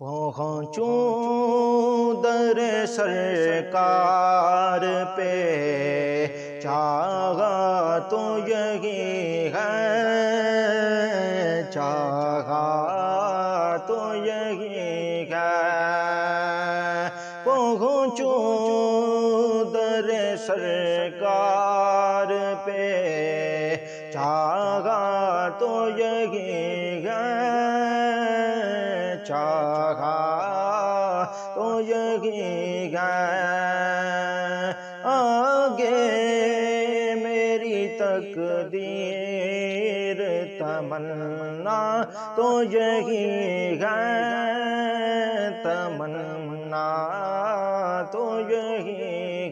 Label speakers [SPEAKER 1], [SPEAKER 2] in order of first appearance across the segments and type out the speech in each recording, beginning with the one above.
[SPEAKER 1] پہنچوں در سرکار پہ چاہا تو یہی ہے، چاہا تو یہی ہے، پہنچوں در سرکار پہ چاہا تو یہی ہے، چاہا تو یہی ہے، آگے میری تقدیر تمنا تو یہی ہے، تمنا تو یہی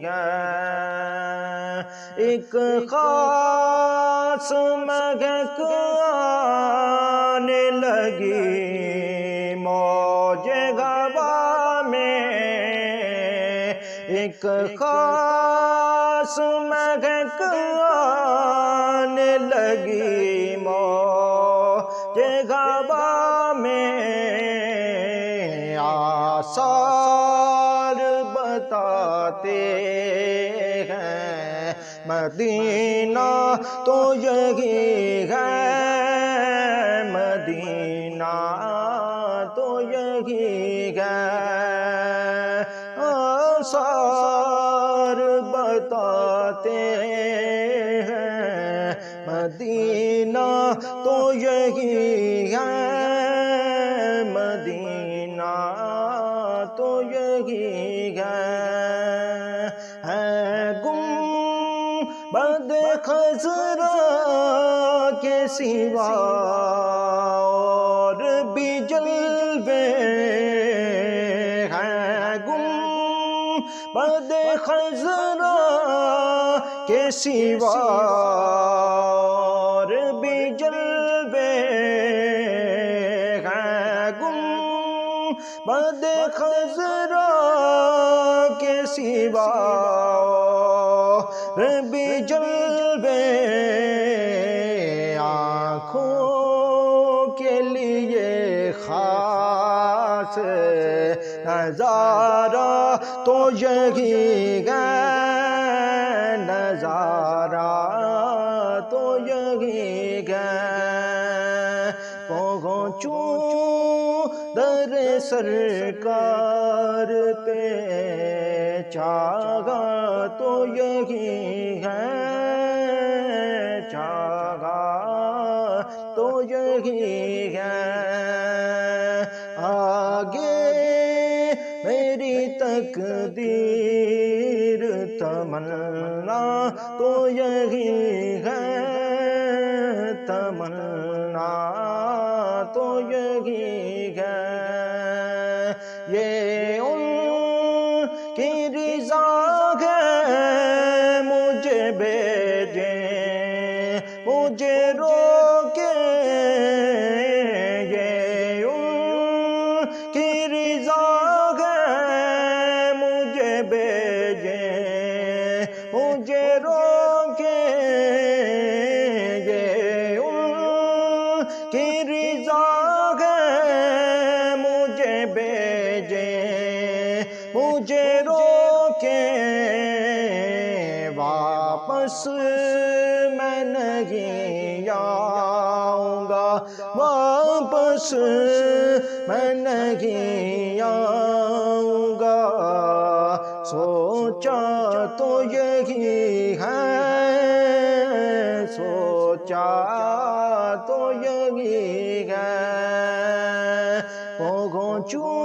[SPEAKER 1] ہے، ایک خاص مہک آنے لگی موج ہوا میں، ایک خاص مہک آنے لگی موج ہوا میں، آثار بتاتے ہیں مدینہ تو یہی ہے، مدینہ تو یہی ہے، آثار بتاتے ہیں مدینہ تو یہی ہے، مدینہ تو یہی ہے، گنبد خضرا کے سوا اور بھی جلوے ہیں، گنبد خضرا کے سوا اور بھی جلوے ہیں، گنبد خضرا کے سوا اور بھی جلوے، آنکھوں کے لیے خاص نظارہ تو یہی ہے، نظارہ تو یہی ہے، پہنچوں در سرکار پہ چاہا تو یہی ہے، چاہا تو یہی ہے، آگے میری تقدیر تمنا تو یہی ہے، تمنا تو یہی ہے، یہ ان کی رضا ہے مجھے بھیجیں مجھے روکے، یہ ان کی رضا ہے مجھے بھیجیں مجھے روکے، یہ ان کی رضا ہے مجھے بھیجیں مجھے روکے، واپس میں نہیں آؤں گا، واپس میں نہیں آؤں گا، سوچا تو یہی ہے، سوچا تو یہی ہے، پہنچوں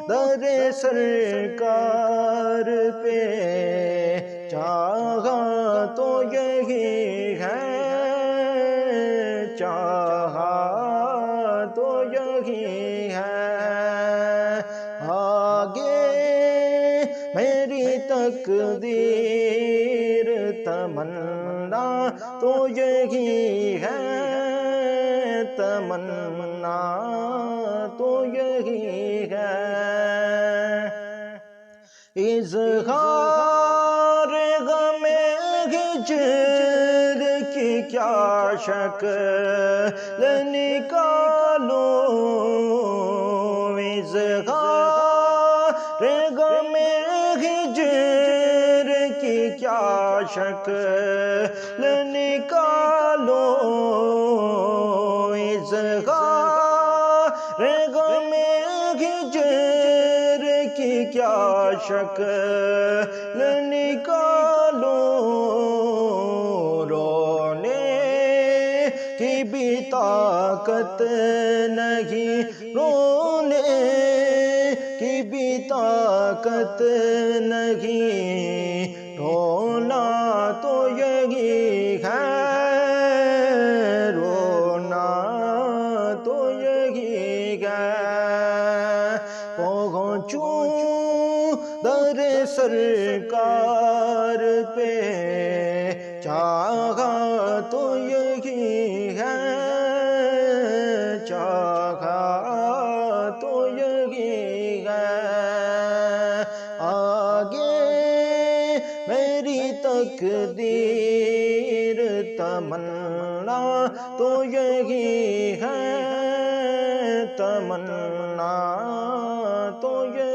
[SPEAKER 1] در سرکار پہ چاہا تو یہی ہے، چاہا تو یہی ہے، آگے میری تقدیر تمنا تو یہی ہے، تمنا تو یہی ہے، اظہار غم ہجر کی کیا شکل نکالوں، اظہار غم ہجر کی کیا شکل نکالو اظہار غم ہجر کی کیا شکل نکالو رونے کی بھی طاقت نہیں رونے کی بھی طاقت نہیں رونا تو یہی ہے رونا تو یہی ہے پہنچوں در سرکار پہ چاہا تو یہی ہے چاہا تو یہی ہے آگے میری تقدیر تمنا تو یہی ہے تمنا تو یہی